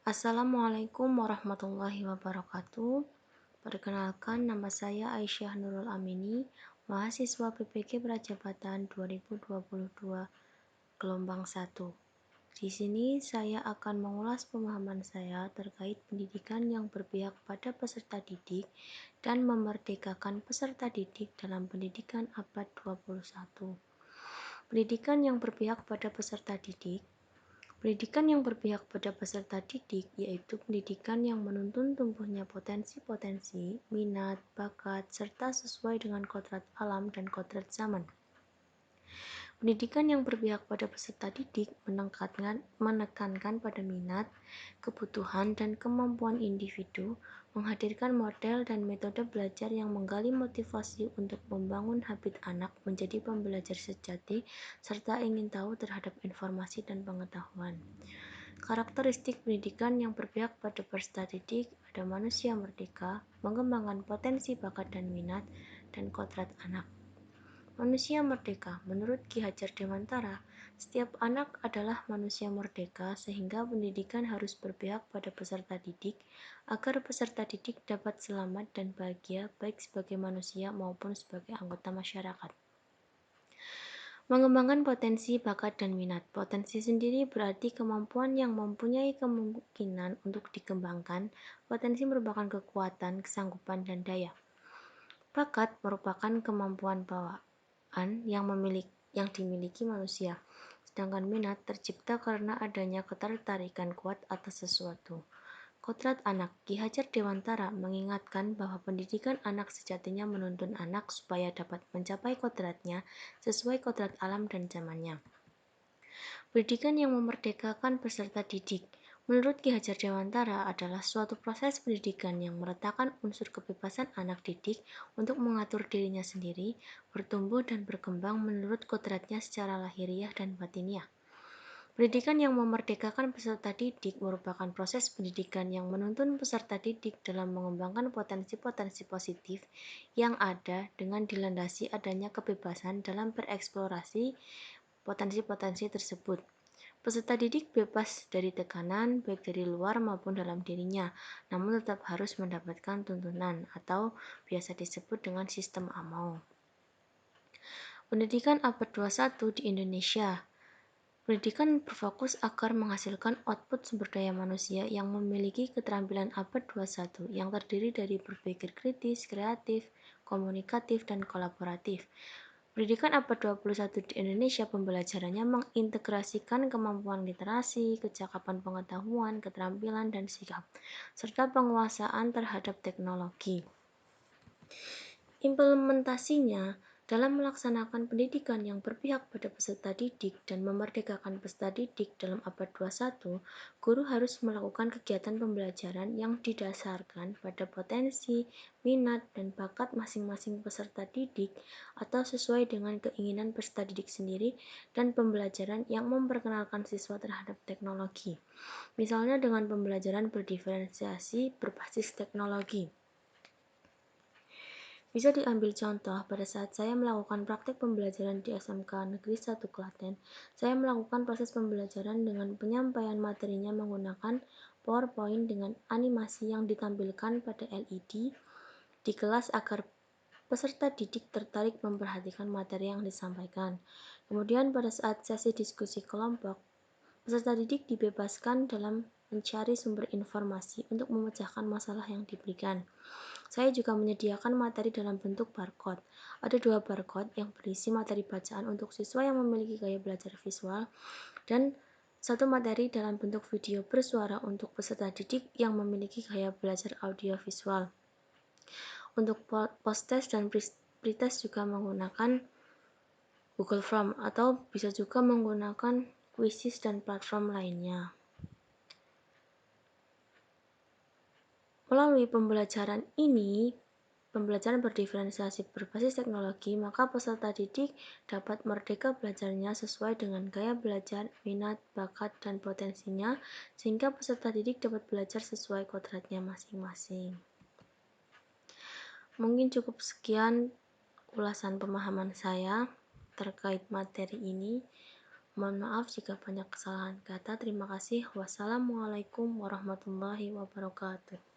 Assalamualaikum warahmatullahi wabarakatuh. Perkenalkan, nama saya Aisyah Nurul Amini, mahasiswa PPG Prajabatan 2022 gelombang 1. Di sini saya akan mengulas pemahaman saya terkait pendidikan yang berpihak pada peserta didik dan memerdekakan peserta didik dalam pendidikan abad 21. Pendidikan yang berpihak pada peserta didik. Pendidikan yang berpihak pada peserta didik yaitu pendidikan yang menuntun tumbuhnya potensi-potensi, minat, bakat, serta sesuai dengan kodrat alam dan kodrat zaman. Pendidikan yang berpihak pada peserta didik menekankan pada minat, kebutuhan, dan kemampuan individu, menghadirkan model dan metode belajar yang menggali motivasi untuk membangun habit anak menjadi pembelajar sejati, serta ingin tahu terhadap informasi dan pengetahuan. Karakteristik pendidikan yang berpihak pada peserta didik ada manusia merdeka, mengembangkan potensi bakat dan minat, dan kodrat anak. Manusia merdeka. Menurut Ki Hajar Dewantara, setiap anak adalah manusia merdeka sehingga pendidikan harus berpihak pada peserta didik agar peserta didik dapat selamat dan bahagia baik sebagai manusia maupun sebagai anggota masyarakat. Mengembangkan potensi, bakat, dan minat. Potensi sendiri berarti kemampuan yang mempunyai kemungkinan untuk dikembangkan. Potensi merupakan kekuatan, kesanggupan, dan daya. Bakat merupakan kemampuan bawaan yang dimiliki manusia, sedangkan minat tercipta karena adanya ketertarikan kuat atas sesuatu. Kodrat anak. Ki Hajar Dewantara mengingatkan bahwa pendidikan anak sejatinya menuntun anak supaya dapat mencapai kodratnya sesuai kodrat alam dan zamannya. Pendidikan yang memerdekakan peserta didik. Menurut Ki Hajar Dewantara adalah suatu proses pendidikan yang meletakkan unsur kebebasan anak didik untuk mengatur dirinya sendiri, bertumbuh dan berkembang menurut kodratnya secara lahiriah dan batiniah. Pendidikan yang memerdekakan peserta didik merupakan proses pendidikan yang menuntun peserta didik dalam mengembangkan potensi-potensi positif yang ada dengan dilandasi adanya kebebasan dalam bereksplorasi potensi-potensi tersebut. Peserta didik bebas dari tekanan baik dari luar maupun dalam dirinya, namun tetap harus mendapatkan tuntunan atau biasa disebut dengan sistem AMAU. Pendidikan abad 21 di Indonesia. Pendidikan berfokus agar menghasilkan output sumber daya manusia yang memiliki keterampilan abad 21 yang terdiri dari berpikir kritis, kreatif, komunikatif, dan kolaboratif. Pendidikan abad 21 di Indonesia pembelajarannya mengintegrasikan kemampuan literasi, kecakapan pengetahuan, keterampilan, dan sikap, serta penguasaan terhadap teknologi. Implementasinya dalam melaksanakan pendidikan yang berpihak pada peserta didik dan memerdekakan peserta didik dalam abad 21, guru harus melakukan kegiatan pembelajaran yang didasarkan pada potensi, minat, dan bakat masing-masing peserta didik atau sesuai dengan keinginan peserta didik sendiri dan pembelajaran yang memperkenalkan siswa terhadap teknologi. Misalnya dengan pembelajaran berdiferensiasi berbasis teknologi. Bisa diambil contoh, pada saat saya melakukan praktek pembelajaran di SMK Negeri 1 Klaten, saya melakukan proses pembelajaran dengan penyampaian materinya menggunakan PowerPoint dengan animasi yang ditampilkan pada LED di kelas agar peserta didik tertarik memperhatikan materi yang disampaikan. Kemudian pada saat sesi diskusi kelompok, peserta didik dibebaskan dalam mencari sumber informasi untuk memecahkan masalah yang diberikan. Saya juga menyediakan materi dalam bentuk barcode. Ada 2 barcode yang berisi materi bacaan untuk siswa yang memiliki gaya belajar visual dan 1 materi dalam bentuk video bersuara untuk peserta didik yang memiliki gaya belajar audio visual. Untuk post-test dan pretest juga menggunakan Google Form atau bisa juga menggunakan Quizzes dan platform lainnya. Melalui pembelajaran berdiferensiasi berbasis teknologi, maka peserta didik dapat merdeka belajarnya sesuai dengan gaya belajar, minat, bakat, dan potensinya, sehingga peserta didik dapat belajar sesuai kodratnya masing-masing. Mungkin cukup sekian ulasan pemahaman saya terkait materi ini. Mohon maaf jika banyak kesalahan kata. Terima kasih. Wassalamualaikum warahmatullahi wabarakatuh.